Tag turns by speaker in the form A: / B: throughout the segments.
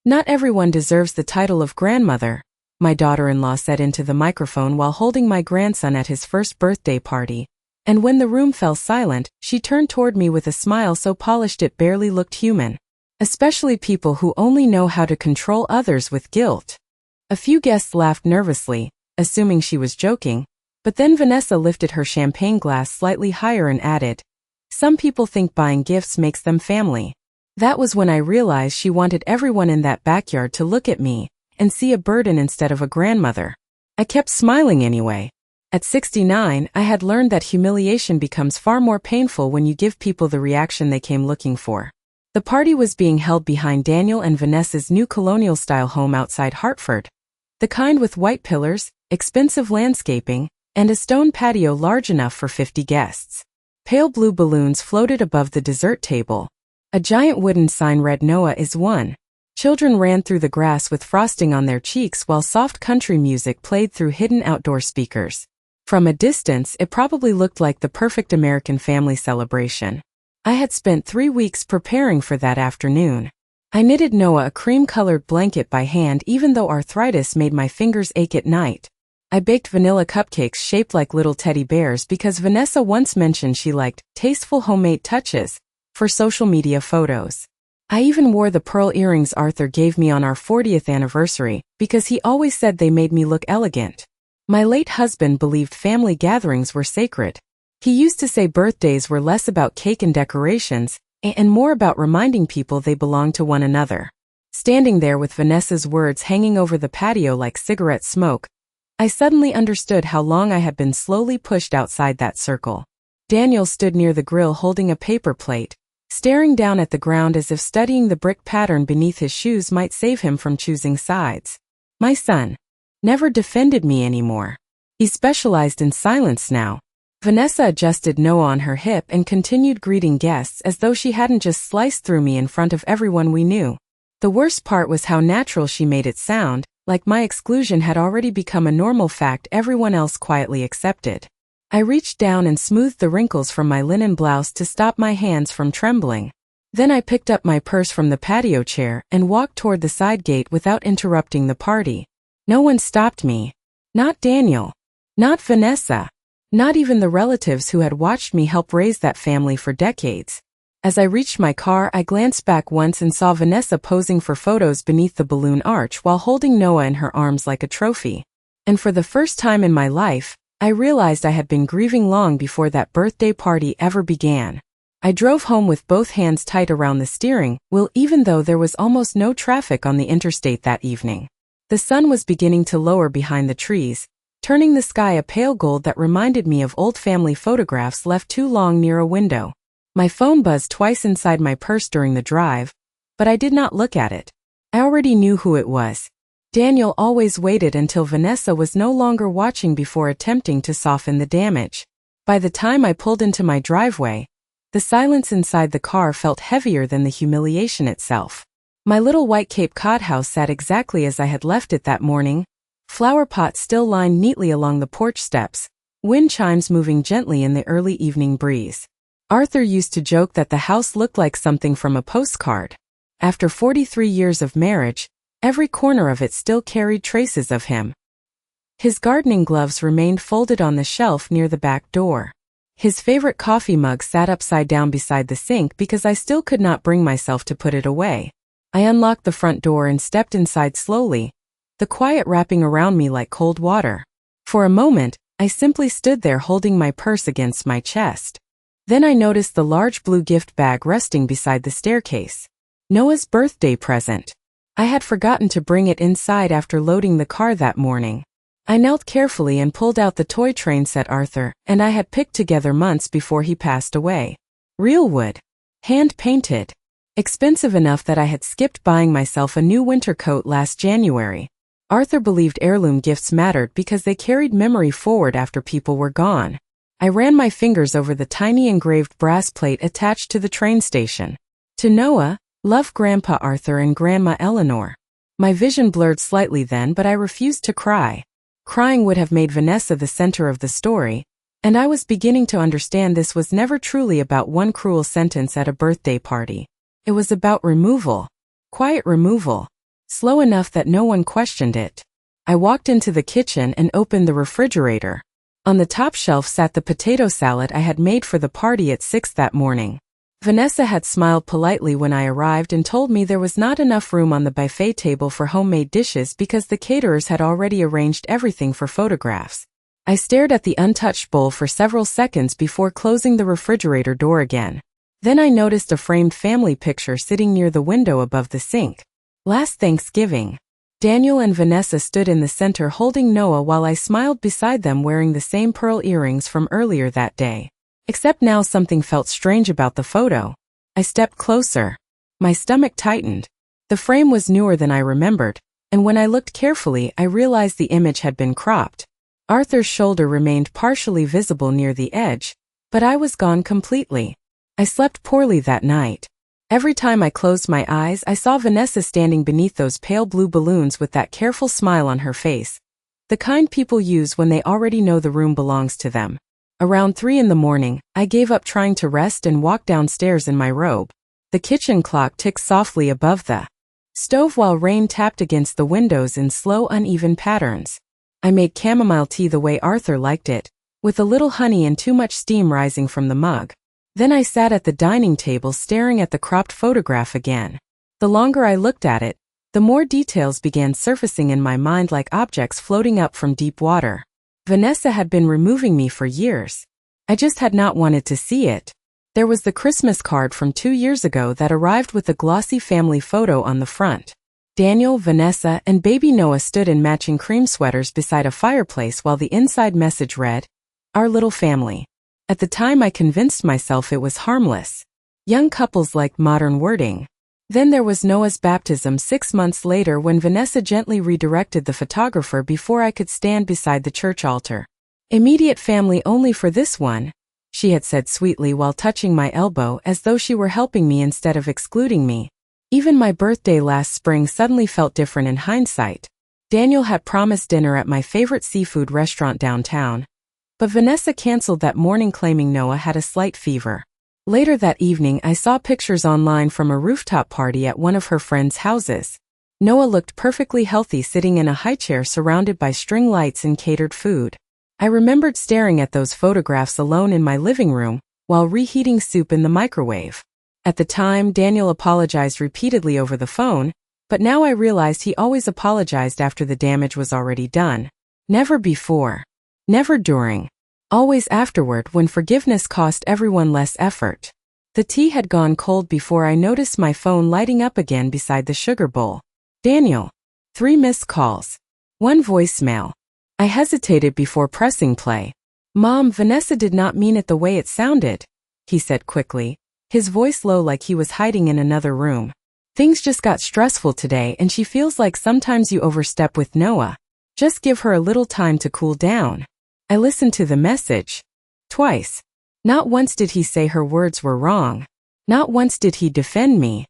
A: Not everyone deserves the title of grandmother, my daughter-in-law said into the microphone while holding my grandson at his first birthday party. And when the room fell silent, she turned toward me with a smile so polished it barely looked human. Especially people who only know how to control others with guilt. A few guests laughed nervously, assuming she was joking, but then Vanessa lifted her champagne glass slightly higher and added, "Some people think buying gifts makes them family." That was when I realized she wanted everyone in that backyard to look at me and see a burden instead of a grandmother. I kept smiling anyway. At 69, I had learned that humiliation becomes far more painful when you give people the reaction they came looking for. The party was being held behind Daniel and Vanessa's new colonial-style home outside Hartford. The kind with white pillars, expensive landscaping, and a stone patio large enough for 50 guests. Pale blue balloons floated above the dessert table. A giant wooden sign read "Noah is one." Children ran through the grass with frosting on their cheeks while soft country music played through hidden outdoor speakers. From a distance, it probably looked like the perfect American family celebration. I had spent 3 weeks preparing for that afternoon. I knitted Noah a cream-colored blanket by hand even though arthritis made my fingers ache at night. I baked vanilla cupcakes shaped like little teddy bears because Vanessa once mentioned she liked tasteful homemade touches for social media photos. I even wore the pearl earrings Arthur gave me on our 40th anniversary because he always said they made me look elegant. My late husband believed family gatherings were sacred. He used to say birthdays were less about cake and decorations and more about reminding people they belonged to one another. Standing there with Vanessa's words hanging over the patio like cigarette smoke, I suddenly understood how long I had been slowly pushed outside that circle. Daniel stood near the grill holding a paper plate, staring down at the ground as if studying the brick pattern beneath his shoes might save him from choosing sides. My son never defended me anymore. He specialized in silence now. Vanessa adjusted Noah on her hip and continued greeting guests as though she hadn't just sliced through me in front of everyone we knew. The worst part was how natural she made it sound, like my exclusion had already become a normal fact everyone else quietly accepted. I reached down and smoothed the wrinkles from my linen blouse to stop my hands from trembling. Then I picked up my purse from the patio chair and walked toward the side gate without interrupting the party. No one stopped me. Not Daniel. Not Vanessa. Not even the relatives who had watched me help raise that family for decades. As I reached my car, I glanced back once and saw Vanessa posing for photos beneath the balloon arch while holding Noah in her arms like a trophy. And for the first time in my life, I realized I had been grieving long before that birthday party ever began. I drove home with both hands tight around the steering wheel even though there was almost no traffic on the interstate that evening. The sun was beginning to lower behind the trees, turning the sky a pale gold that reminded me of old family photographs left too long near a window. My phone buzzed twice inside my purse during the drive, but I did not look at it. I already knew who it was. Daniel always waited until Vanessa was no longer watching before attempting to soften the damage. By the time I pulled into my driveway, the silence inside the car felt heavier than the humiliation itself. My little white Cape Cod house sat exactly as I had left it that morning, flower pots still lined neatly along the porch steps, wind chimes moving gently in the early evening breeze. Arthur used to joke that the house looked like something from a postcard. After 43 years of marriage, every corner of it still carried traces of him. His gardening gloves remained folded on the shelf near the back door. His favorite coffee mug sat upside down beside the sink because I still could not bring myself to put it away. I unlocked the front door and stepped inside slowly, the quiet wrapping around me like cold water. For a moment, I simply stood there holding my purse against my chest. Then I noticed the large blue gift bag resting beside the staircase. Noah's birthday present. I had forgotten to bring it inside after loading the car that morning. I knelt carefully and pulled out the toy train set Arthur and I had picked together months before he passed away. Real wood. Hand-painted. Expensive enough that I had skipped buying myself a new winter coat last January. Arthur believed heirloom gifts mattered because they carried memory forward after people were gone. I ran my fingers over the tiny engraved brass plate attached to the train station. To Noah, love Grandpa Arthur and Grandma Eleanor. My vision blurred slightly then, but I refused to cry. Crying would have made Vanessa the center of the story, and I was beginning to understand this was never truly about one cruel sentence at a birthday party. It was about removal. Quiet removal. slow enough that no one questioned it. I walked into the kitchen and opened the refrigerator. On the top shelf sat the potato salad I had made for the party at 6 that morning. Vanessa had smiled politely when I arrived and told me there was not enough room on the buffet table for homemade dishes because the caterers had already arranged everything for photographs. I stared at the untouched bowl for several seconds before closing the refrigerator door again. Then I noticed a framed family picture sitting near the window above the sink. Last Thanksgiving. Daniel and Vanessa stood in the center holding Noah while I smiled beside them wearing the same pearl earrings from earlier that day. Except now something felt strange about the photo. I stepped closer. My stomach tightened. The frame was newer than I remembered, and when I looked carefully I realized the image had been cropped. Arthur's shoulder remained partially visible near the edge, but I was gone completely. I slept poorly that night. Every time I closed my eyes I saw Vanessa standing beneath those pale blue balloons with that careful smile on her face. The kind people use when they already know the room belongs to them. Around 3 in the morning, I gave up trying to rest and walked downstairs in my robe. The kitchen clock ticked softly above the stove while rain tapped against the windows in slow, uneven patterns. I made chamomile tea the way Arthur liked it, with a little honey and too much steam rising from the mug. Then I sat at the dining table staring at the cropped photograph again. The longer I looked at it, the more details began surfacing in my mind like objects floating up from deep water. Vanessa had been removing me for years. I just had not wanted to see it. There was the Christmas card from 2 years ago that arrived with a glossy family photo on the front. Daniel, Vanessa, and baby Noah stood in matching cream sweaters beside a fireplace while the inside message read, "Our little family." At the time I convinced myself it was harmless. Young couples liked modern wording. Then there was Noah's baptism 6 months later when Vanessa gently redirected the photographer before I could stand beside the church altar. "Immediate family only for this one," she had said sweetly while touching my elbow as though she were helping me instead of excluding me. Even my birthday last spring suddenly felt different in hindsight. Daniel had promised dinner at my favorite seafood restaurant downtown, but Vanessa canceled that morning claiming Noah had a slight fever. Later that evening I saw pictures online from a rooftop party at one of her friends' houses. Noah looked perfectly healthy sitting in a high chair surrounded by string lights and catered food. I remembered staring at those photographs alone in my living room, while reheating soup in the microwave. At the time, Daniel apologized repeatedly over the phone, but now I realized he always apologized after the damage was already done. Never before. Never during. Always afterward when forgiveness cost everyone less effort. The tea had gone cold before I noticed my phone lighting up again beside the sugar bowl. Daniel. 3 missed calls. 1 voicemail. I hesitated before pressing play. "Mom, Vanessa did not mean it the way it sounded," he said quickly, his voice low like he was hiding in another room. "Things just got stressful today and she feels like sometimes you overstep with Noah. Just give her a little time to cool down." I listened to the message. Twice. Not once did he say her words were wrong. Not once did he defend me.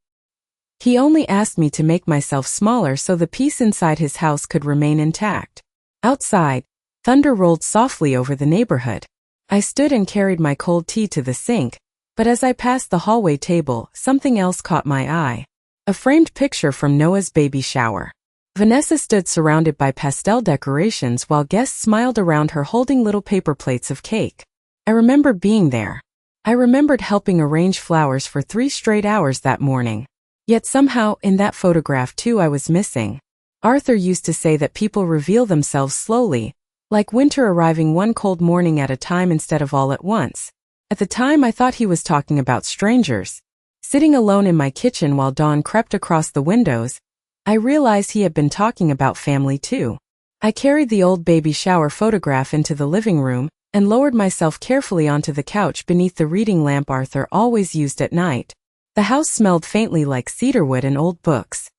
A: He only asked me to make myself smaller so the peace inside his house could remain intact. Outside, thunder rolled softly over the neighborhood. I stood and carried my cold tea to the sink, but as I passed the hallway table, something else caught my eye. A framed picture from Noah's baby shower. Vanessa stood surrounded by pastel decorations while guests smiled around her holding little paper plates of cake. I remember being there. I remembered helping arrange flowers for 3 straight hours that morning. Yet somehow, in that photograph too, I was missing. Arthur used to say that people reveal themselves slowly, like winter arriving one cold morning at a time instead of all at once. At the time I thought he was talking about strangers. Sitting alone in my kitchen while dawn crept across the windows, I realized he had been talking about family too. I carried the old baby shower photograph into the living room and lowered myself carefully onto the couch beneath the reading lamp Arthur always used at night. The house smelled faintly like cedarwood and old books.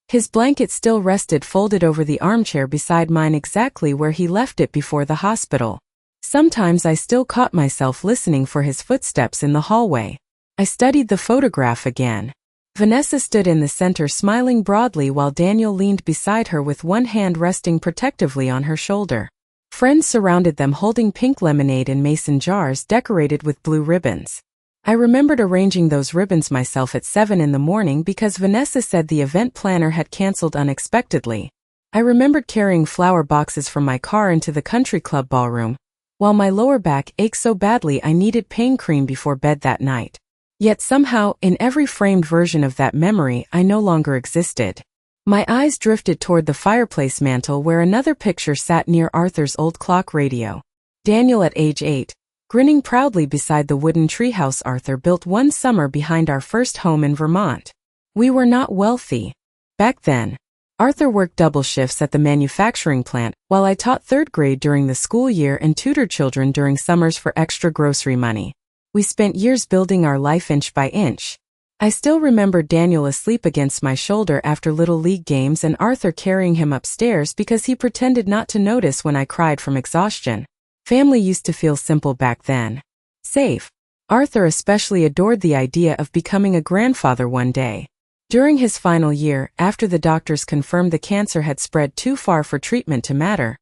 A: His blanket still rested folded over the armchair beside mine exactly where he left it before the hospital. Sometimes I still caught myself listening for his footsteps in the hallway. I studied the photograph again. Vanessa stood in the center smiling broadly while Daniel leaned beside her with one hand resting protectively on her shoulder. Friends surrounded them holding pink lemonade in mason jars decorated with blue ribbons. I remembered arranging those ribbons myself at 7 in the morning because Vanessa said the event planner had canceled unexpectedly. I remembered carrying flower boxes from my car into the country club ballroom, while my lower back ached so badly I needed pain cream before bed that night. Yet somehow, in every framed version of that memory, I no longer existed. My eyes drifted toward the fireplace mantel where another picture sat near Arthur's old clock radio. Daniel at age 8, grinning proudly beside the wooden treehouse Arthur built one summer behind our first home in Vermont. We were not wealthy back then. Arthur worked double shifts at the manufacturing plant while I taught 3rd grade during the school year and tutored children during summers for extra grocery money. We spent years building our life inch by inch. I still remember Daniel asleep against my shoulder after Little League games and Arthur carrying him upstairs because he pretended not to notice when I cried from exhaustion. Family used to feel simple back then. Safe. Arthur especially adored the idea of becoming a grandfather one day. During his final year, after the doctors confirmed the cancer had spread too far for treatment to matter,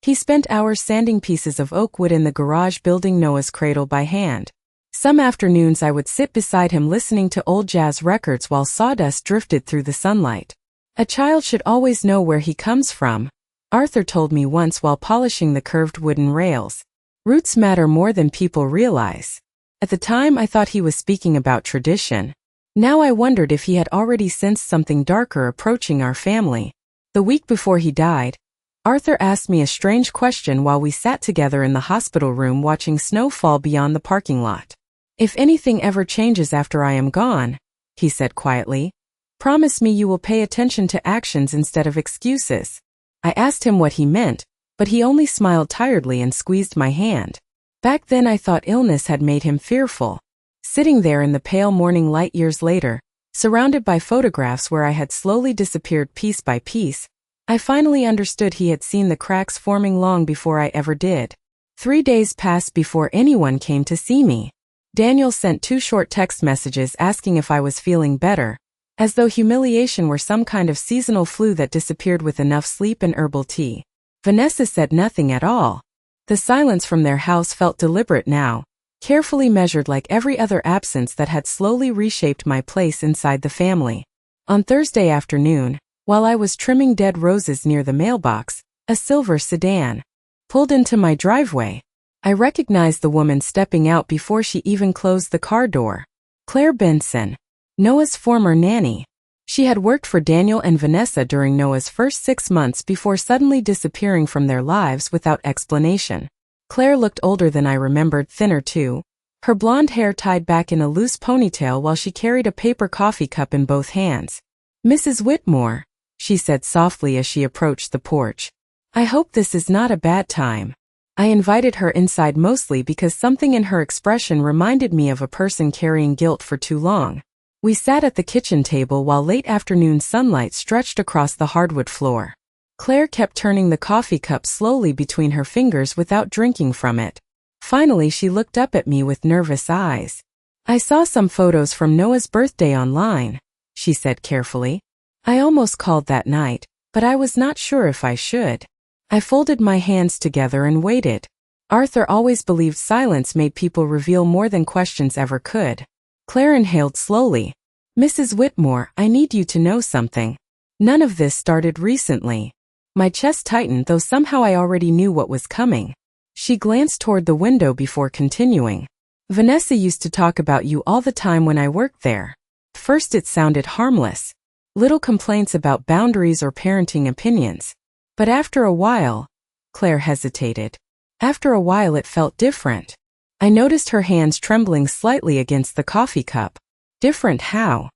A: he spent hours sanding pieces of oak wood in the garage building Noah's cradle by hand. Some afternoons I would sit beside him listening to old jazz records while sawdust drifted through the sunlight. A child should always know where he comes from, Arthur told me once while polishing the curved wooden rails. Roots matter more than people realize. At the time I thought he was speaking about tradition. Now I wondered if he had already sensed something darker approaching our family. The week before he died, Arthur asked me a strange question while we sat together in the hospital room watching snow fall beyond the parking lot. If anything ever changes after I am gone, he said quietly, promise me you will pay attention to actions instead of excuses. I asked him what he meant, but he only smiled tiredly and squeezed my hand. Back then I thought illness had made him fearful. Sitting there in the pale morning light years later, surrounded by photographs where I had slowly disappeared piece by piece, I finally understood he had seen the cracks forming long before I ever did. 3 days passed before anyone came to see me. Daniel sent 2 short text messages asking if I was feeling better, as though humiliation were some kind of seasonal flu that disappeared with enough sleep and herbal tea. Vanessa said nothing at all. The silence from their house felt deliberate now, carefully measured like every other absence that had slowly reshaped my place inside the family. On Thursday afternoon, while I was trimming dead roses near the mailbox, a silver sedan pulled into my driveway. I recognized the woman stepping out before she even closed the car door. Claire Benson, Noah's former nanny. She had worked for Daniel and Vanessa during Noah's first 6 months before suddenly disappearing from their lives without explanation. Claire looked older than I remembered, thinner too, her blonde hair tied back in a loose ponytail while she carried a paper coffee cup in both hands. Mrs. Whitmore, she said softly as she approached the porch. I hope this is not a bad time. I invited her inside mostly because something in her expression reminded me of a person carrying guilt for too long. We sat at the kitchen table while late afternoon sunlight stretched across the hardwood floor. Claire kept turning the coffee cup slowly between her fingers without drinking from it. Finally she looked up at me with nervous eyes. I saw some photos from Noah's birthday online, she said carefully. I almost called that night, but I was not sure if I should. I folded my hands together and waited. Arthur always believed silence made people reveal more than questions ever could. Claire inhaled slowly. Mrs. Whitmore, I need you to know something. None of this started recently. My chest tightened, though somehow I already knew what was coming. She glanced toward the window before continuing. Vanessa used to talk about you all the time when I worked there. First it sounded harmless. Little complaints about boundaries or parenting opinions. But after a while, Claire hesitated. After a while it felt different. I noticed her hands trembling slightly against the coffee cup. Different how?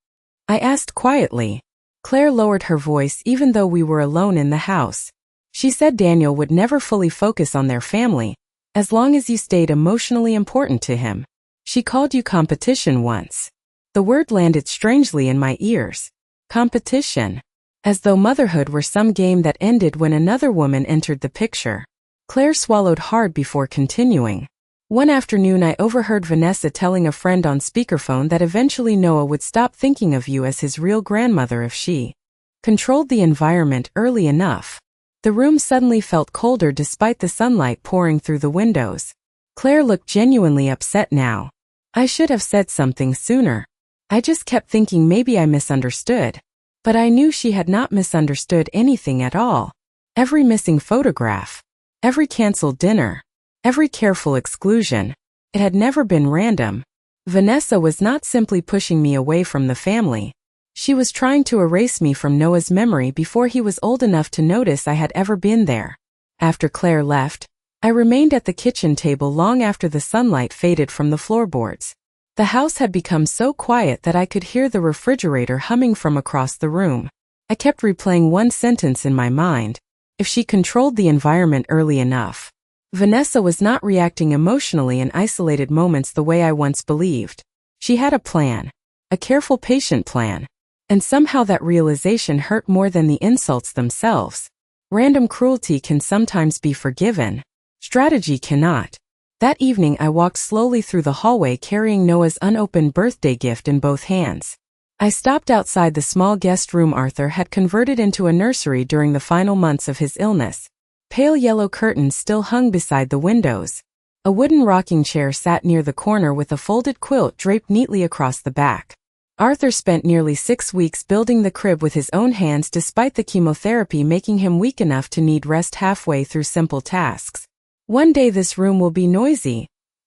A: I asked quietly. Claire lowered her voice even though we were alone in the house. She said Daniel would never fully focus on their family, as long as you stayed emotionally important to him. She called you competition once. The word landed strangely in my ears. Competition. As though motherhood were some game that ended when another woman entered the picture. Claire swallowed hard before continuing. One afternoon I overheard Vanessa telling a friend on speakerphone that eventually Noah would stop thinking of you as his real grandmother if she controlled the environment early enough. The room suddenly felt colder despite the sunlight pouring through the windows. Claire looked genuinely upset now. I should have said something sooner. I just kept thinking maybe I misunderstood. But I knew she had not misunderstood anything at all. Every missing photograph, every canceled dinner, every careful exclusion, it had never been random. Vanessa was not simply pushing me away from the family. She was trying to erase me from Noah's memory before he was old enough to notice I had ever been there. After Claire left, I remained at the kitchen table long after the sunlight faded from the floorboards. The house had become so quiet that I could hear the refrigerator humming from across the room. I kept replaying one sentence in my mind. If she controlled the environment early enough. Vanessa was not reacting emotionally in isolated moments the way I once believed. She had a plan. A careful, patient plan. And somehow that realization hurt more than the insults themselves. Random cruelty can sometimes be forgiven. Strategy cannot. That evening I walked slowly through the hallway carrying Noah's unopened birthday gift in both hands. I stopped outside the small guest room Arthur had converted into a nursery during the final months of his illness. Pale yellow curtains still hung beside the windows. A wooden rocking chair sat near the corner with a folded quilt draped neatly across the back. Arthur spent nearly 6 weeks building the crib with his own hands despite the chemotherapy making him weak enough to need rest halfway through simple tasks. One day this room will be noisy,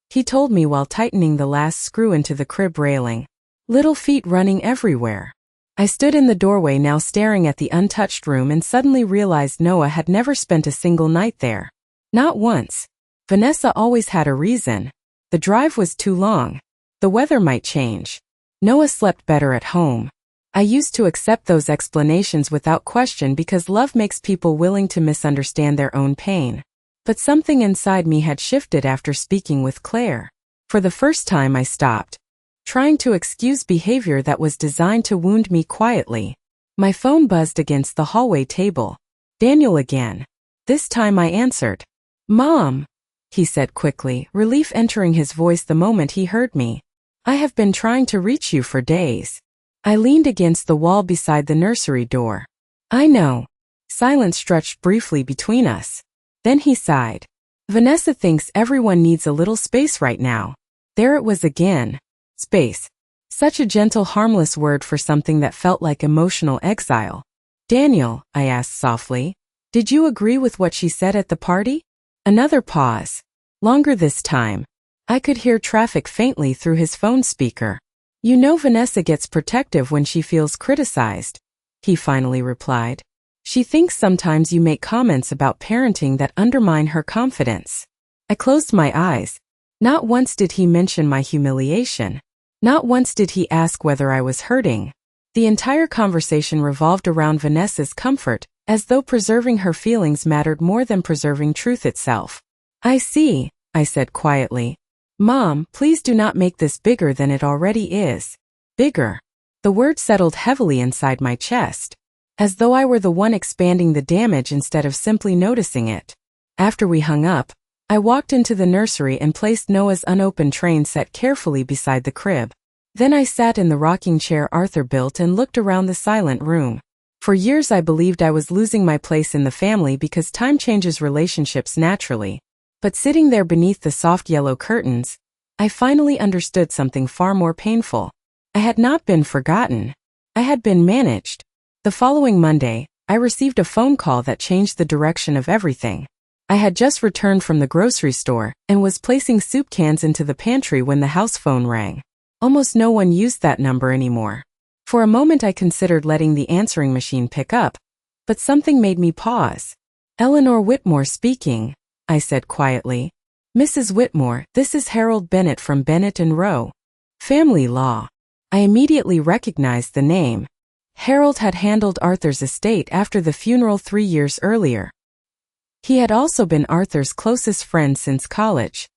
A: he told me while tightening the last screw into the crib railing. Little feet running everywhere. I stood in the doorway now staring at the untouched room and suddenly realized Noah had never spent a single night there. Not once. Vanessa always had a reason. The drive was too long. The weather might change. Noah slept better at home. I used to accept those explanations without question because love makes people willing to misunderstand their own pain. But something inside me had shifted after speaking with Claire. For the first time I stopped. Trying to excuse behavior that was designed to wound me quietly. My phone buzzed against the hallway table. Daniel again. This time I answered. "Mom," he said quickly, relief entering his voice the moment he heard me. "I have been trying to reach you for days." I leaned against the wall beside the nursery door. "I know." Silence stretched briefly between us. Then he sighed. "Vanessa thinks everyone needs a little space right now." There it was again. Space. Such a gentle, harmless word for something that felt like emotional exile. "Daniel," I asked softly, "did you agree with what she said at the party?" Another pause. Longer this time. I could hear traffic faintly through his phone speaker. "You know Vanessa gets protective when she feels criticized," he finally replied. "She thinks sometimes you make comments about parenting that undermine her confidence." I closed my eyes. Not once did he mention my humiliation. Not once did he ask whether I was hurting. The entire conversation revolved around Vanessa's comfort, as though preserving her feelings mattered more than preserving truth itself. "I see," I said quietly. "Mom, please do not make this bigger than it already is." Bigger. The word settled heavily inside my chest, as though I were the one expanding the damage instead of simply noticing it. After we hung up, I walked into the nursery and placed Noah's unopened train set carefully beside the crib. Then I sat in the rocking chair Arthur built and looked around the silent room. For years I believed I was losing my place in the family because time changes relationships naturally. But sitting there beneath the soft yellow curtains, I finally understood something far more painful. I had not been forgotten. I had been managed. The following Monday, I received a phone call that changed the direction of everything. I had just returned from the grocery store and was placing soup cans into the pantry when the house phone rang. Almost no one used that number anymore. For a moment I considered letting the answering machine pick up, but something made me pause. "Eleanor Whitmore speaking," I said quietly. "Mrs. Whitmore, this is Harold Bennett from Bennett and Rowe. Family Law." I immediately recognized the name. Harold had handled Arthur's estate after the funeral 3 years earlier. He had also been Arthur's closest friend since college.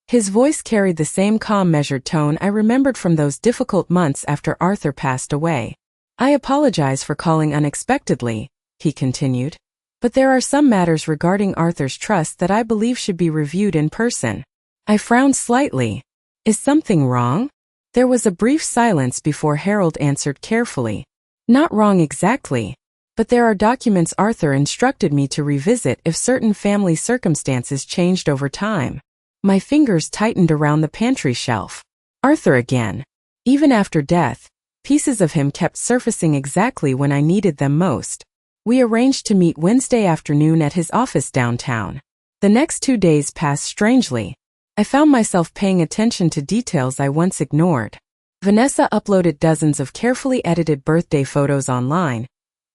A: His voice carried the same calm, measured tone I remembered from those difficult months after Arthur passed away. "I apologize for calling unexpectedly," he continued. "But there are some matters regarding Arthur's trust that I believe should be reviewed in person." I frowned slightly. "Is something wrong?" There was a brief silence before Harold answered carefully. "Not wrong exactly. But there are documents Arthur instructed me to revisit if certain family circumstances changed over time." My fingers tightened around the pantry shelf. Arthur again. Even after death, pieces of him kept surfacing exactly when I needed them most. We arranged to meet Wednesday afternoon at his office downtown. The next 2 days passed strangely. I found myself paying attention to details I once ignored. Vanessa uploaded dozens of carefully edited birthday photos online,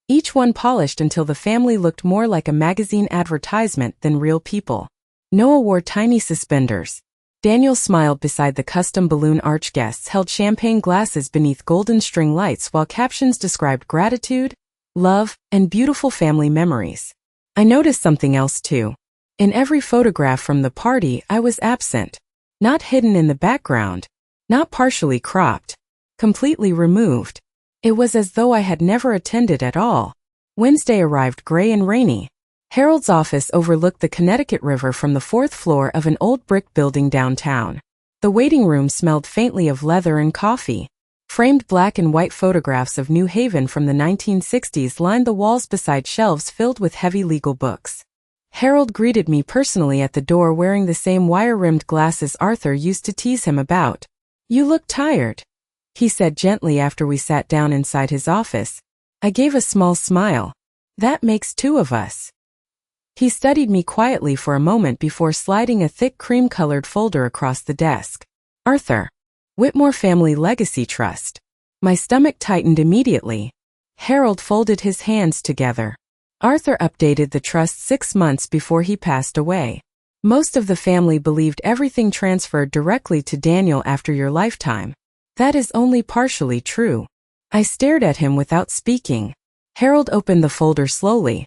A: each one polished until the family looked more like a magazine advertisement than real people. Noah wore tiny suspenders. Daniel smiled beside the custom balloon arch. Guests held champagne glasses beneath golden string lights while captions described gratitude, love, and beautiful family memories. I noticed something else too. In every photograph from the party, I was absent. Not hidden in the background. Not partially cropped. Completely removed. It was as though I had never attended at all. Wednesday arrived gray and rainy. Harold's office overlooked the Connecticut River from the 4th floor of an old brick building downtown. The waiting room smelled faintly of leather and coffee. Framed black and white photographs of New Haven from the 1960s lined the walls beside shelves filled with heavy legal books. Harold greeted me personally at the door wearing the same wire-rimmed glasses Arthur used to tease him about. "You look tired," he said gently after we sat down inside his office. I gave a small smile. "That makes 2 of us." He studied me quietly for a moment before sliding a thick cream-colored folder across the desk. "Arthur. Whitmore Family Legacy Trust." My stomach tightened immediately. Harold folded his hands together. "Arthur updated the trust 6 months before he passed away. Most of the family believed everything transferred directly to Daniel after your lifetime. That is only partially true." I stared at him without speaking. Harold opened the folder slowly.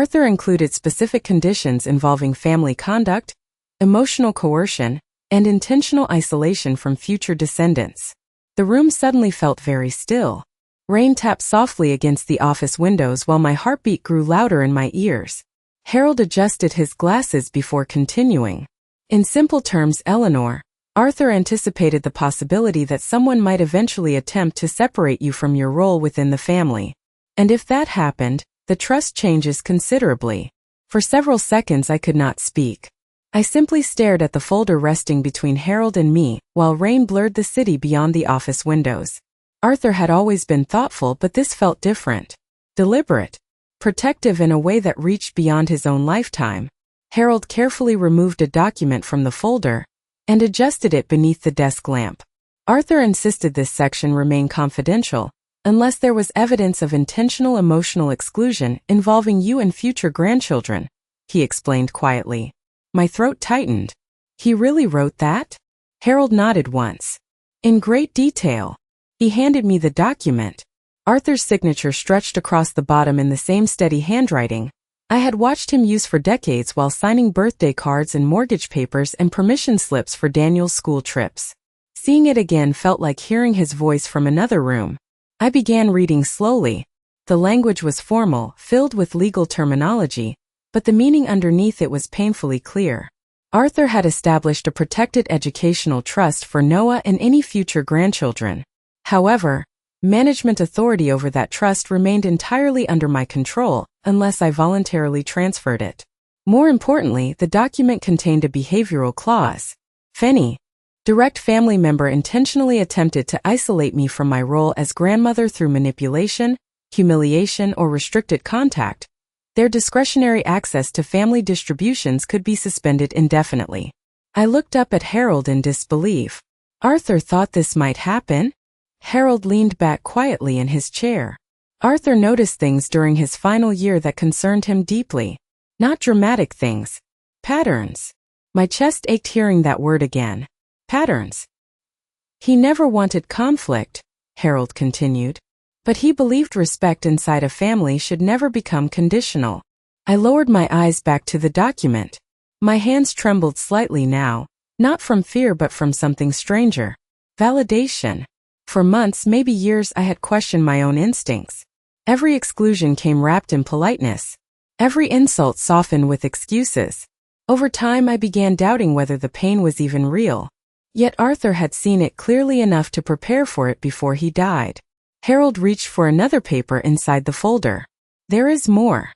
A: Arthur included specific conditions involving family conduct, emotional coercion, and intentional isolation from future descendants. The room suddenly felt very still. Rain tapped softly against the office windows while my heartbeat grew louder in my ears. Harold adjusted his glasses before continuing. "In simple terms, Eleanor, Arthur anticipated the possibility that someone might eventually attempt to separate you from your role within the family. And if that happened, the trust changes considerably." For several seconds I could not speak. I simply stared at the folder resting between Harold and me, while rain blurred the city beyond the office windows. Arthur had always been thoughtful, but this felt different. Deliberate. Protective in a way that reached beyond his own lifetime. Harold carefully removed a document from the folder and adjusted it beneath the desk lamp. "Arthur insisted this section remain confidential, unless there was evidence of intentional emotional exclusion involving you and future grandchildren," he explained quietly. My throat tightened. "He really wrote that?" Harold nodded once. "In great detail." He handed me the document. Arthur's signature stretched across the bottom in the same steady handwriting I had watched him use for decades while signing birthday cards and mortgage papers and permission slips for Daniel's school trips. Seeing it again felt like hearing his voice from another room. I began reading slowly. The language was formal, filled with legal terminology, but the meaning underneath it was painfully clear. Arthur had established a protected educational trust for Noah and any future grandchildren. However, management authority over that trust remained entirely under my control, unless I voluntarily transferred it. More importantly, the document contained a behavioral clause. If any direct family member intentionally attempted to isolate me from my role as grandmother through manipulation, humiliation, or restricted contact, their discretionary access to family distributions could be suspended indefinitely. I looked up at Harold in disbelief. "Arthur thought this might happen?" Harold leaned back quietly in his chair. Arthur noticed things during his final year that concerned him deeply. Not dramatic things. Patterns. My chest ached hearing that word again. Patterns. "He never wanted conflict," Harold continued. "But he believed respect inside a family should never become conditional." I lowered my eyes back to the document. My hands trembled slightly now, not from fear but from something stranger. Validation. For months, maybe years, I had questioned my own instincts. Every exclusion came wrapped in politeness. Every insult softened with excuses. Over time, I began doubting whether the pain was even real. Yet Arthur had seen it clearly enough to prepare for it before he died. Harold reached for another paper inside the folder. "There is more."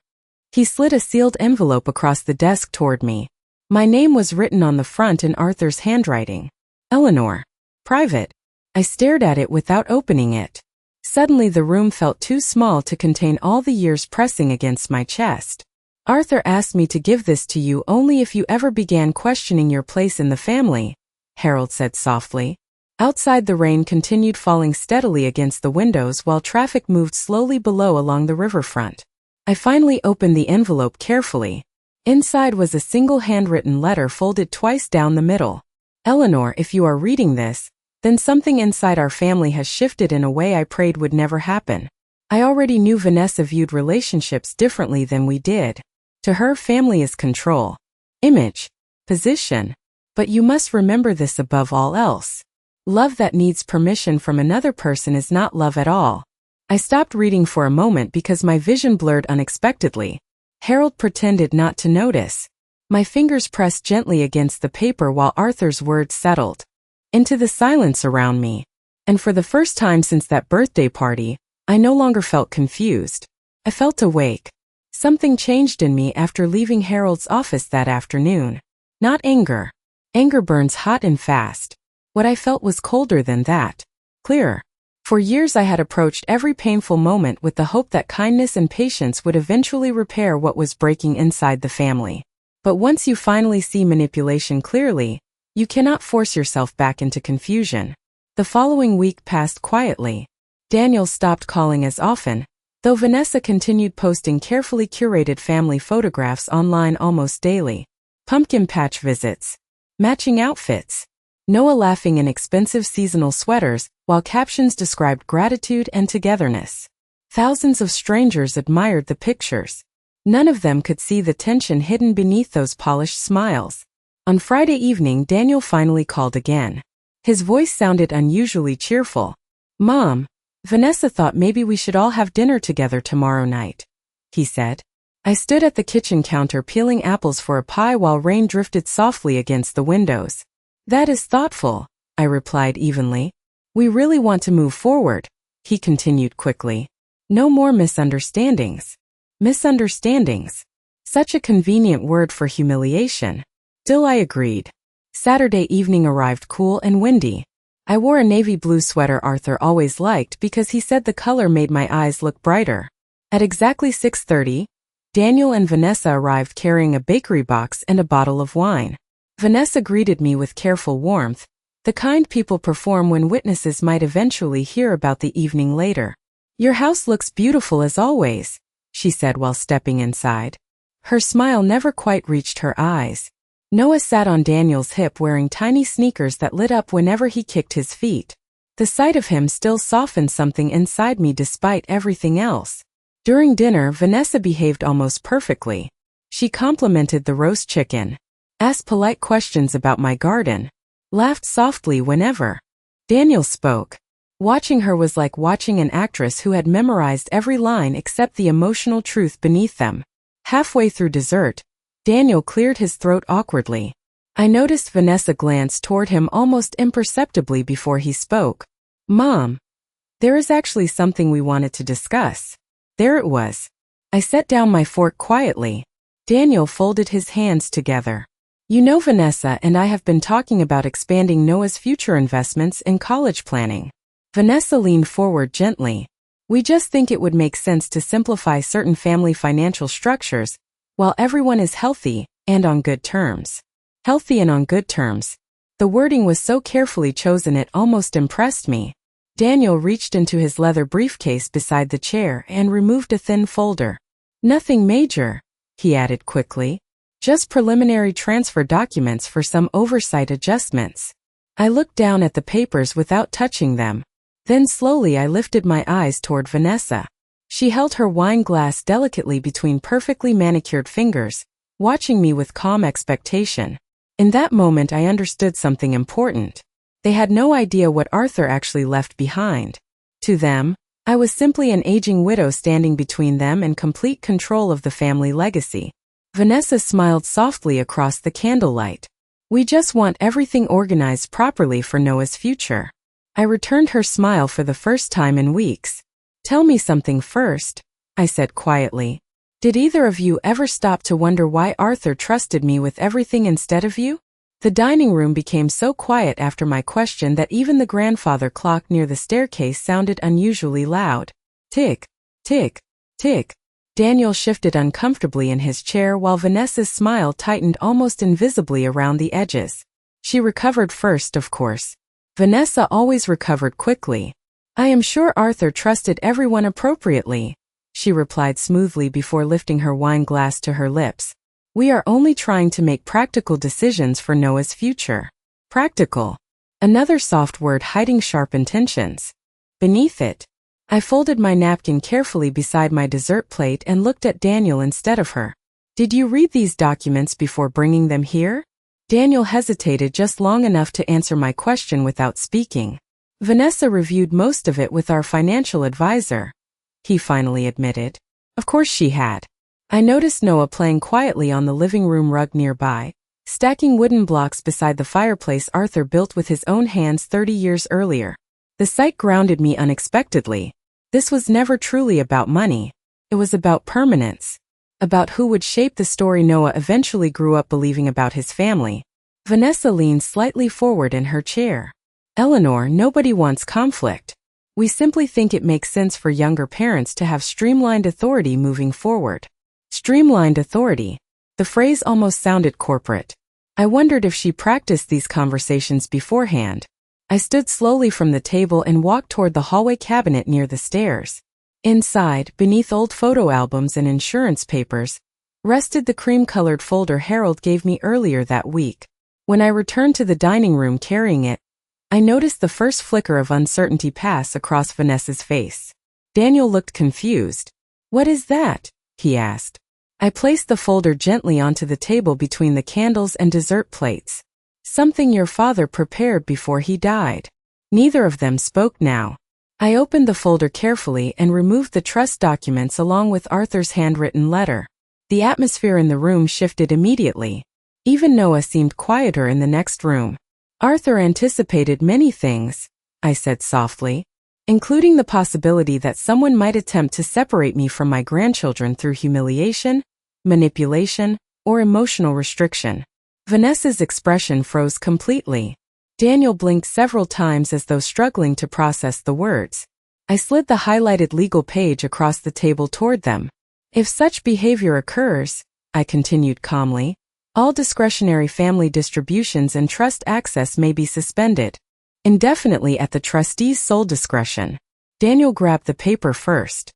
A: He slid a sealed envelope across the desk toward me. My name was written on the front in Arthur's handwriting. "Eleanor, Private. I stared at it without opening it. Suddenly the room felt too small to contain all the years pressing against my chest. Arthur asked me to give this to you only if you ever began questioning your place in the family, Harold said softly. Outside, the rain continued falling steadily against the windows while traffic moved slowly below along the riverfront. I finally opened the envelope carefully. Inside was a single handwritten letter folded twice down the middle. Eleanor, if you are reading this, then something inside our family has shifted in a way I prayed would never happen. I already knew Vanessa viewed relationships differently than we did. To her, family is control, image, position. But you must remember this above all else. Love that needs permission from another person is not love at all. I stopped reading for a moment because my vision blurred unexpectedly. Harold pretended not to notice. My fingers pressed gently against the paper while Arthur's words settled into the silence around me. And for the first time since that birthday party, I no longer felt confused. I felt awake. Something changed in me after leaving Harold's office that afternoon. Not anger. Anger burns hot and fast. What I felt was colder than that. Clearer. For years I had approached every painful moment with the hope that kindness and patience would eventually repair what was breaking inside the family. But once you finally see manipulation clearly, you cannot force yourself back into confusion. The following week passed quietly. Daniel stopped calling as often, though Vanessa continued posting carefully curated family photographs online almost daily. Pumpkin patch visits. Matching outfits. Noah laughing in expensive seasonal sweaters, while captions described gratitude and togetherness. Thousands of strangers admired the pictures. None of them could see the tension hidden beneath those polished smiles. On Friday evening, Daniel finally called again. His voice sounded unusually cheerful. "Mom, Vanessa thought maybe we should all have dinner together tomorrow night," he said. I stood at the kitchen counter peeling apples for a pie while rain drifted softly against the windows. "That is thoughtful," I replied evenly. "We really want to move forward," he continued quickly. "No more misunderstandings." Misunderstandings. Such a convenient word for humiliation. Still, I agreed. Saturday evening arrived cool and windy. I wore a navy blue sweater Arthur always liked because he said the color made my eyes look brighter. At exactly 6:30, Daniel and Vanessa arrived carrying a bakery box and a bottle of wine. Vanessa greeted me with careful warmth, the kind people perform when witnesses might eventually hear about the evening later. "Your house looks beautiful as always," she said while stepping inside. Her smile never quite reached her eyes. Noah sat on Daniel's hip wearing tiny sneakers that lit up whenever he kicked his feet. The sight of him still softened something inside me despite everything else. During dinner, Vanessa behaved almost perfectly. She complimented the roast chicken, asked polite questions about my garden, laughed softly whenever Daniel spoke. Watching her was like watching an actress who had memorized every line except the emotional truth beneath them. Halfway through dessert, Daniel cleared his throat awkwardly. I noticed Vanessa glance toward him almost imperceptibly before he spoke. "Mom, there is actually something we wanted to discuss." There it was. I set down my fork quietly. Daniel folded his hands together. "You know, Vanessa and I have been talking about expanding Noah's future investments in college planning." Vanessa leaned forward gently. "We just think it would make sense to simplify certain family financial structures while everyone is healthy and on good terms." Healthy and on good terms. The wording was so carefully chosen it almost impressed me. Daniel reached into his leather briefcase beside the chair and removed a thin folder. "Nothing major," he added quickly. "Just preliminary transfer documents for some oversight adjustments." I looked down at the papers without touching them. Then slowly I lifted my eyes toward Vanessa. She held her wine glass delicately between perfectly manicured fingers, watching me with calm expectation. In that moment I understood something important. They had no idea what Arthur actually left behind. To them, I was simply an aging widow standing between them and complete control of the family legacy. Vanessa smiled softly across the candlelight. "We just want everything organized properly for Noah's future." I returned her smile for the first time in weeks. "Tell me something first," I said quietly. "Did either of you ever stop to wonder why Arthur trusted me with everything instead of you?" The dining room became so quiet after my question that even the grandfather clock near the staircase sounded unusually loud. Tick, tick, tick. Daniel shifted uncomfortably in his chair while Vanessa's smile tightened almost invisibly around the edges. She recovered first, of course. Vanessa always recovered quickly. I am sure Arthur trusted everyone appropriately, she replied smoothly before lifting her wine glass to her lips. We are only trying to make practical decisions for Noah's future. Practical. Another soft word hiding sharp intentions. Beneath it, I folded my napkin carefully beside my dessert plate and looked at Daniel instead of her. Did you read these documents before bringing them here? Daniel hesitated just long enough to answer my question without speaking. Vanessa reviewed most of it with our financial advisor, he finally admitted. Of course she had. I noticed Noah playing quietly on the living room rug nearby, stacking wooden blocks beside the fireplace Arthur built with his own hands 30 years earlier. The sight grounded me unexpectedly. This was never truly about money. It was about permanence. About who would shape the story Noah eventually grew up believing about his family. Vanessa leaned slightly forward in her chair. Eleanor, nobody wants conflict. We simply think it makes sense for younger parents to have streamlined authority moving forward. Streamlined authority. The phrase almost sounded corporate. I wondered if she practiced these conversations beforehand. I stood slowly from the table and walked toward the hallway cabinet near the stairs. Inside, beneath old photo albums and insurance papers, rested the cream-colored folder Harold gave me earlier that week. When I returned to the dining room carrying it, I noticed the first flicker of uncertainty pass across Vanessa's face. Daniel looked confused. What is that? He asked. I placed the folder gently onto the table between the candles and dessert plates. Something your father prepared before he died. Neither of them spoke now. I opened the folder carefully and removed the trust documents along with Arthur's handwritten letter. The atmosphere in the room shifted immediately. Even Noah seemed quieter in the next room. Arthur anticipated many things, I said softly, including the possibility that someone might attempt to separate me from my grandchildren through humiliation, manipulation, or emotional restriction. Vanessa's expression froze completely. Daniel blinked several times as though struggling to process the words. I slid the highlighted legal page across the table toward them. If such behavior occurs, I continued calmly, all discretionary family distributions and trust access may be suspended, indefinitely at the trustee's sole discretion. Daniel grabbed the paper first.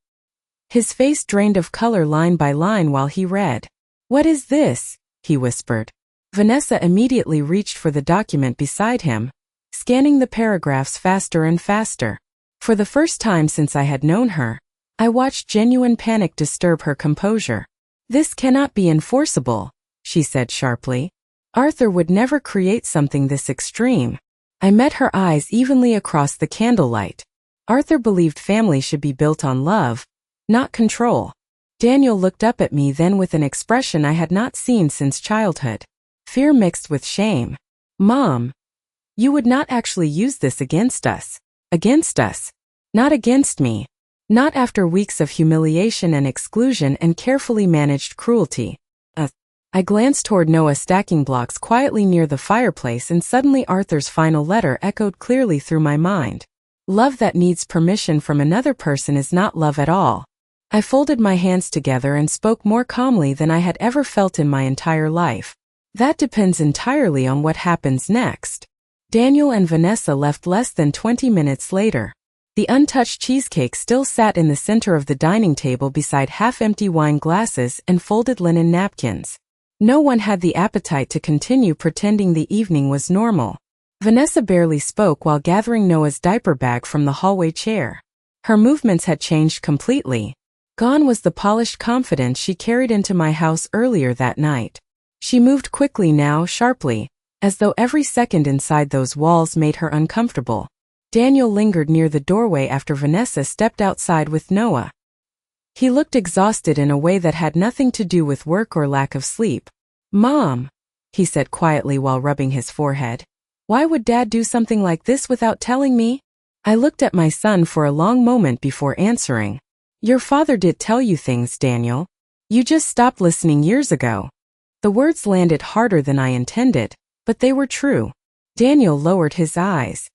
A: His face drained of color line by line while he read. What is this? He whispered. Vanessa immediately reached for the document beside him, scanning the paragraphs faster and faster. For the first time since I had known her, I watched genuine panic disturb her composure. This cannot be enforceable, she said sharply. Arthur would never create something this extreme. I met her eyes evenly across the candlelight. Arthur believed family should be built on love, not control. Daniel looked up at me then with an expression I had not seen since childhood. Fear mixed with shame. Mom, you would not actually use this against us. Against us. Not against me. Not after weeks of humiliation and exclusion and carefully managed cruelty. I glanced toward Noah stacking blocks quietly near the fireplace and suddenly Arthur's final letter echoed clearly through my mind. Love that needs permission from another person is not love at all. I folded my hands together and spoke more calmly than I had ever felt in my entire life. That depends entirely on what happens next. Daniel and Vanessa left less than 20 minutes later. The untouched cheesecake still sat in the center of the dining table beside half-empty wine glasses and folded linen napkins. No one had the appetite to continue pretending the evening was normal. Vanessa barely spoke while gathering Noah's diaper bag from the hallway chair. Her movements had changed completely. Gone was the polished confidence she carried into my house earlier that night. She moved quickly now, sharply, as though every second inside those walls made her uncomfortable. Daniel lingered near the doorway after Vanessa stepped outside with Noah. He looked exhausted in a way that had nothing to do with work or lack of sleep. Mom, he said quietly while rubbing his forehead. Why would Dad do something like this without telling me? I looked at my son for a long moment before answering. Your father did tell you things, Daniel. You just stopped listening years ago. The words landed harder than I intended, But they were true. Daniel lowered his eyes.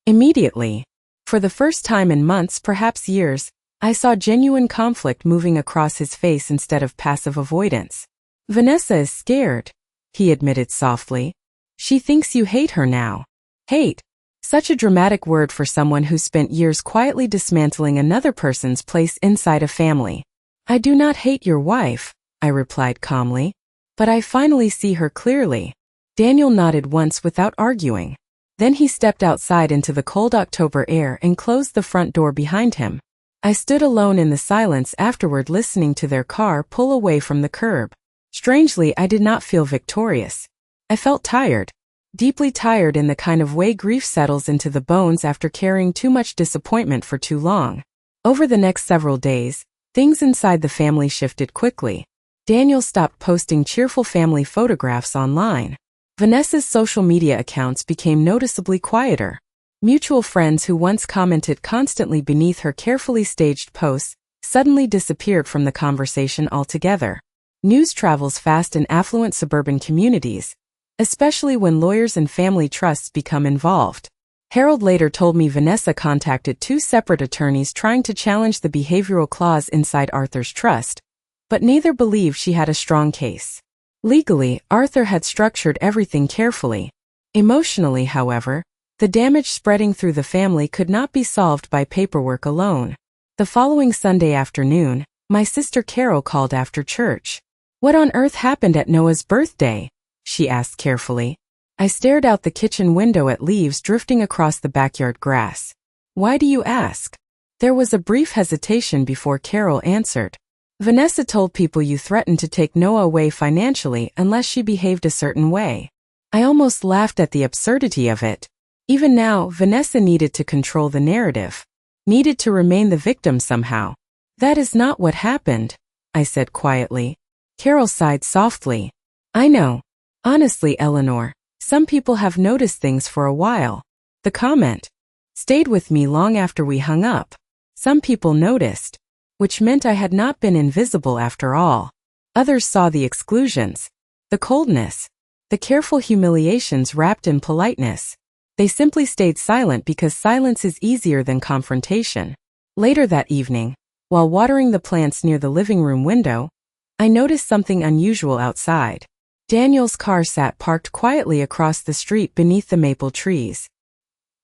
A: Immediately. For the first time in months, perhaps years, I saw genuine conflict moving across his face instead of passive avoidance. Vanessa is scared, he admitted softly. She thinks you hate her now. Hate. Such a dramatic word for someone who spent years quietly dismantling another person's place inside a family. I do not hate your wife, I replied calmly. But I finally see her clearly. Daniel nodded once without arguing. Then he stepped outside into the cold October air and closed the front door behind him. I stood alone in the silence afterward, listening to their car pull away from the curb. Strangely, I did not feel victorious. I felt tired. Deeply tired, in the kind of way grief settles into the bones after carrying too much disappointment for too long. Over the next several days, things inside the family shifted quickly. Daniel stopped posting cheerful family photographs online. Vanessa's social media accounts became noticeably quieter. Mutual friends who once commented constantly beneath her carefully staged posts suddenly disappeared from the conversation altogether. News travels fast in affluent suburban communities, especially when lawyers and family trusts become involved. Harold later told me Vanessa contacted 2 separate attorneys trying to challenge the behavioral clause inside Arthur's trust, but neither believed she had a strong case. Legally, Arthur had structured everything carefully. Emotionally, however, the damage spreading through the family could not be solved by paperwork alone. The following Sunday afternoon, my sister Carol called after church. "What on earth happened at Noah's birthday?" she asked carefully. I stared out the kitchen window at leaves drifting across the backyard grass. "Why do you ask?" There was a brief hesitation before Carol answered. "Vanessa told people you threatened to take Noah away financially unless she behaved a certain way." I almost laughed at the absurdity of it. Even now, Vanessa needed to control the narrative. Needed to remain the victim somehow. "That is not what happened," I said quietly. Carol sighed softly. "I know. Honestly, Eleanor, some people have noticed things for a while." The comment stayed with me long after we hung up. Some people noticed, which meant I had not been invisible after all. Others saw the exclusions, the coldness, the careful humiliations wrapped in politeness. They simply stayed silent because silence is easier than confrontation. Later that evening, while watering the plants near the living room window, I noticed something unusual outside. Daniel's car sat parked quietly across the street beneath the maple trees.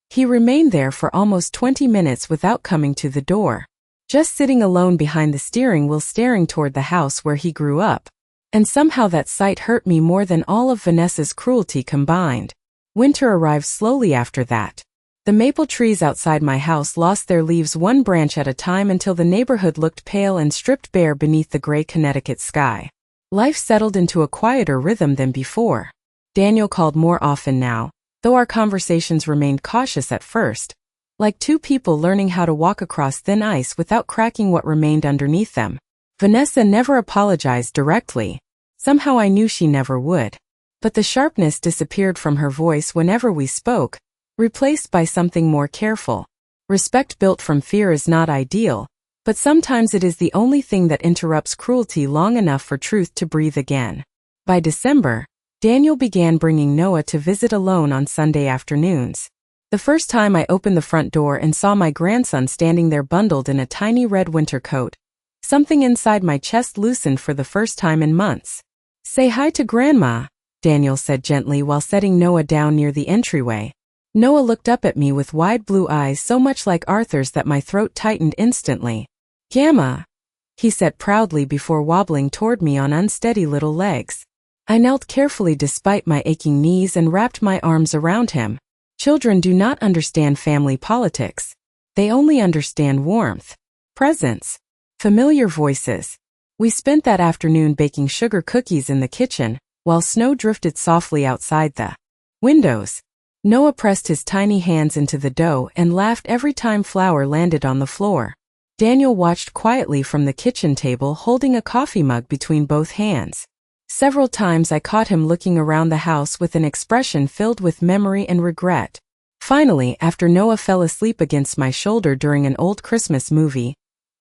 A: He remained there for almost 20 minutes without coming to the door. Just sitting alone behind the steering wheel, staring toward the house where he grew up. And somehow that sight hurt me more than all of Vanessa's cruelty combined. Winter arrived slowly after that. The maple trees outside my house lost their leaves one branch at a time until the neighborhood looked pale and stripped bare beneath the gray Connecticut sky. Life settled into a quieter rhythm than before. Daniel called more often now, though our conversations remained cautious at first, like 2 people learning how to walk across thin ice without cracking what remained underneath them. Vanessa never apologized directly. Somehow I knew she never would. But the sharpness disappeared from her voice whenever we spoke, replaced by something more careful. Respect built from fear is not ideal, but sometimes it is the only thing that interrupts cruelty long enough for truth to breathe again. By December, Daniel began bringing Noah to visit alone on Sunday afternoons. The first time I opened the front door and saw my grandson standing there bundled in a tiny red winter coat, something inside my chest loosened for the first time in months. "Say hi to Grandma," Daniel said gently while setting Noah down near the entryway. Noah looked up at me with wide blue eyes so much like Arthur's that my throat tightened instantly. "Gamma," he said proudly before wobbling toward me on unsteady little legs. I knelt carefully despite my aching knees and wrapped my arms around him. Children do not understand family politics. They only understand warmth, presence, familiar voices. We spent that afternoon baking sugar cookies in the kitchen, while snow drifted softly outside the windows. Noah pressed his tiny hands into the dough and laughed every time flour landed on the floor. Daniel watched quietly from the kitchen table, holding a coffee mug between both hands. Several times I caught him looking around the house with an expression filled with memory and regret. Finally, after Noah fell asleep against my shoulder during an old Christmas movie,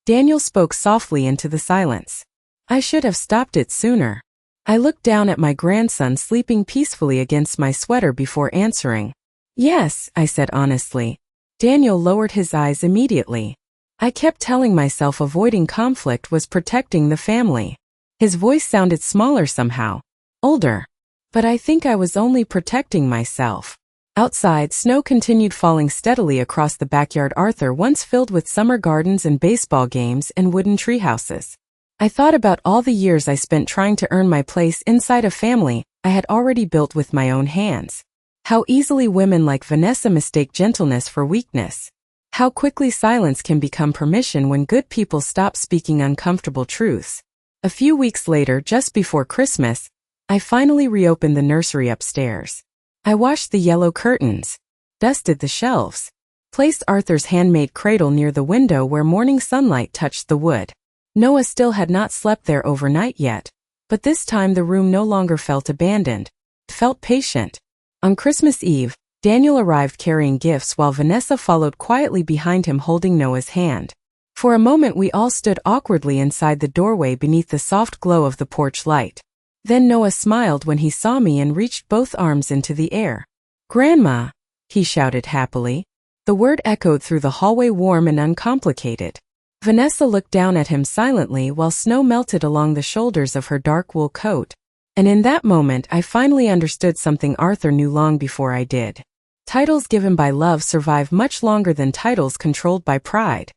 A: Daniel spoke softly into the silence. "I should have stopped it sooner. I looked down at my grandson sleeping peacefully against my sweater before answering. Yes, I said honestly. Daniel lowered his eyes immediately. I kept telling myself avoiding conflict was protecting the family. His voice sounded smaller somehow, older. But I think I was only protecting myself. Outside, snow continued falling steadily across the backyard Arthur once filled with summer gardens and baseball games and wooden treehouses. I thought about all the years I spent trying to earn my place inside a family I had already built with my own hands. How easily women like Vanessa mistake gentleness for weakness. How quickly silence can become permission when good people stop speaking uncomfortable truths. A few weeks later, just before Christmas, I finally reopened the nursery upstairs. I washed the yellow curtains, dusted the shelves, placed Arthur's handmade cradle near the window where morning sunlight touched the wood. Noah still had not slept there overnight yet, but this time the room no longer felt abandoned. It felt patient. On Christmas Eve, Daniel arrived carrying gifts while Vanessa followed quietly behind him holding Noah's hand. For a moment we all stood awkwardly inside the doorway beneath the soft glow of the porch light. Then Noah smiled when he saw me and reached both arms into the air. "Grandma!" he shouted happily. The word echoed through the hallway warm and uncomplicated. Vanessa looked down at him silently while snow melted along the shoulders of her dark wool coat. And in that moment I finally understood something Arthur knew long before I did. Titles given by love survive much longer than titles controlled by pride.